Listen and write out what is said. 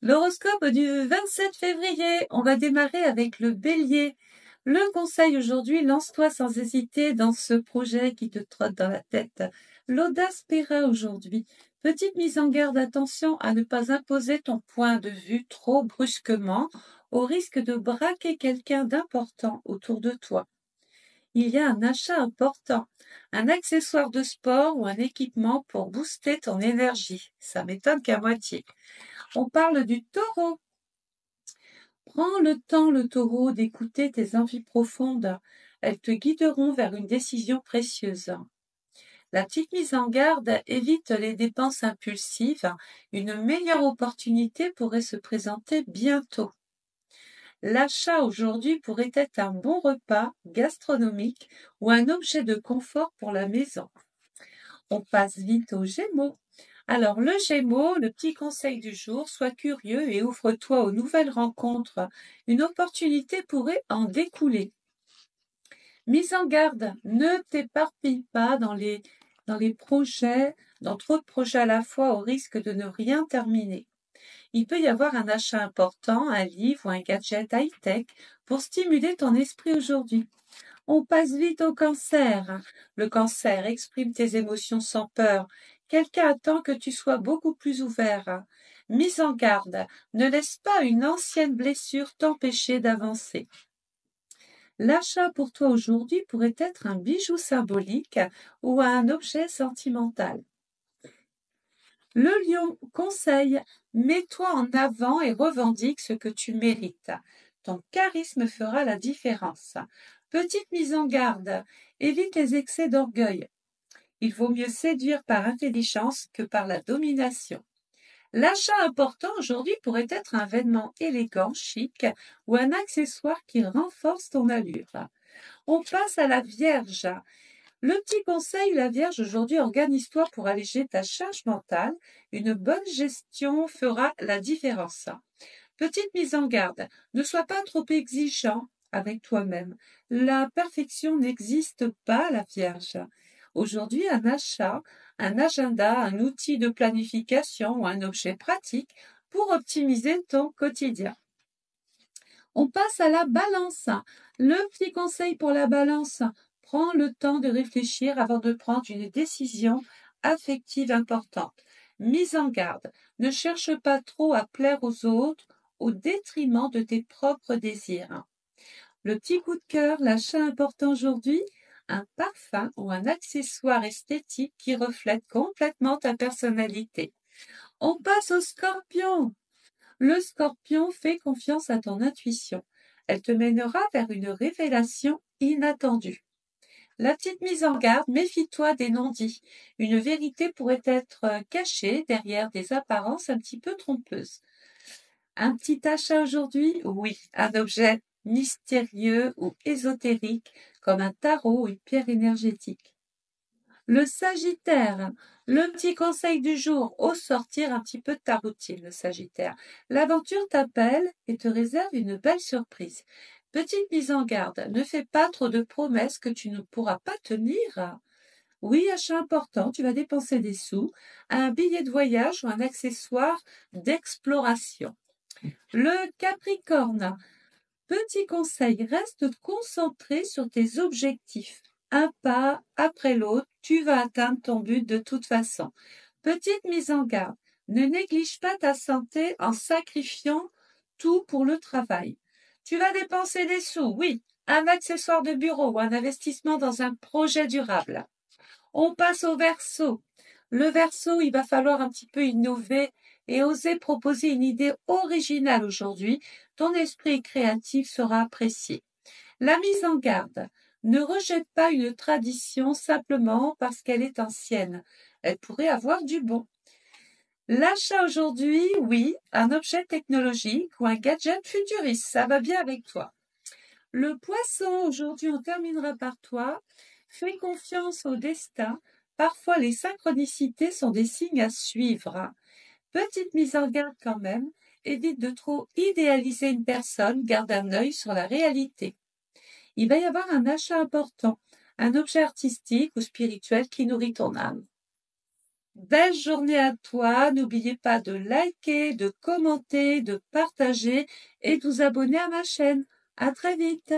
L'horoscope du 27 février, on va démarrer avec le Bélier. Le conseil aujourd'hui, lance-toi sans hésiter dans ce projet qui te trotte dans la tête. L'audace paiera aujourd'hui. Petite mise en garde, attention à ne pas imposer ton point de vue trop brusquement, au risque de braquer quelqu'un d'important autour de toi. Il y a un achat important, un accessoire de sport ou un équipement pour booster ton énergie. Ça m'étonne qu'à moitié. On parle du taureau. Prends le temps, le taureau, d'écouter tes envies profondes. Elles te guideront vers une décision précieuse. La petite mise en garde évite les dépenses impulsives. Une meilleure opportunité pourrait se présenter bientôt. L'achat aujourd'hui pourrait être un bon repas gastronomique ou un objet de confort pour la maison. On passe vite aux Gémeaux. Alors, le Gémeaux, le petit conseil du jour, sois curieux et ouvre-toi aux nouvelles rencontres. Une opportunité pourrait en découler. Mise en garde, ne t'éparpille pas dans les projets, dans trop de projets à la fois au risque de ne rien terminer. Il peut y avoir un achat important, un livre ou un gadget high-tech pour stimuler ton esprit aujourd'hui. On passe vite au cancer. Le cancer exprime tes émotions sans peur. Quelqu'un attend que tu sois beaucoup plus ouvert. Mise en garde, ne laisse pas une ancienne blessure t'empêcher d'avancer. L'achat pour toi aujourd'hui pourrait être un bijou symbolique ou un objet sentimental. Le lion conseille, mets-toi en avant et revendique ce que tu mérites. Ton charisme fera la différence. Petite mise en garde, évite les excès d'orgueil. Il vaut mieux séduire par intelligence que par la domination. L'achat important aujourd'hui pourrait être un vêtement élégant, chic ou un accessoire qui renforce ton allure. On passe à la Vierge. Le petit conseil, la Vierge, aujourd'hui, organise-toi pour alléger ta charge mentale. Une bonne gestion fera la différence. Petite mise en garde, ne sois pas trop exigeant avec toi-même. La perfection n'existe pas, la Vierge. Aujourd'hui, un achat, un agenda, un outil de planification ou un objet pratique pour optimiser ton quotidien. On passe à la balance. Le petit conseil pour la balance, prends le temps de réfléchir avant de prendre une décision affective importante. Mise en garde, ne cherche pas trop à plaire aux autres au détriment de tes propres désirs. Le petit coup de cœur, l'achat important aujourd'hui, un parfum ou un accessoire esthétique qui reflète complètement ta personnalité. On passe au scorpion. Le scorpion fait confiance à ton intuition. Elle te mènera vers une révélation inattendue. La petite mise en garde, méfie-toi des non-dits. Une vérité pourrait être cachée derrière des apparences un petit peu trompeuses. Un petit achat aujourd'hui? Oui, un objet mystérieux ou ésotérique comme un tarot ou une pierre énergétique. Le Sagittaire, le petit conseil du jour, ose sortir un petit peu de ta routine, le Sagittaire. L'aventure t'appelle et te réserve une belle surprise. Petite mise en garde, ne fais pas trop de promesses que tu ne pourras pas tenir. Oui, achat important, tu vas dépenser des sous, un billet de voyage ou un accessoire d'exploration. Le Capricorne, petit conseil, reste concentré sur tes objectifs. Un pas après l'autre, tu vas atteindre ton but de toute façon. Petite mise en garde, ne néglige pas ta santé en sacrifiant tout pour le travail. Tu vas dépenser des sous, oui, un accessoire de bureau ou un investissement dans un projet durable. On passe au Verseau. Le Verseau, il va falloir un petit peu innover et oser proposer une idée originale aujourd'hui. Ton esprit créatif sera apprécié. La mise en garde. Ne rejette pas une tradition simplement parce qu'elle est ancienne. Elle pourrait avoir du bon. L'achat aujourd'hui, oui, un objet technologique ou un gadget futuriste, ça va bien avec toi. Le Poisson, aujourd'hui, on terminera par toi. Fais confiance au destin. Parfois, les synchronicités sont des signes à suivre. Petite mise en garde quand même. Évite de trop idéaliser une personne. Garde un œil sur la réalité. Il va y avoir un achat important, un objet artistique ou spirituel qui nourrit ton âme. Belle journée à toi. N'oubliez pas de liker, de commenter, de partager et de vous abonner à ma chaîne. À très vite.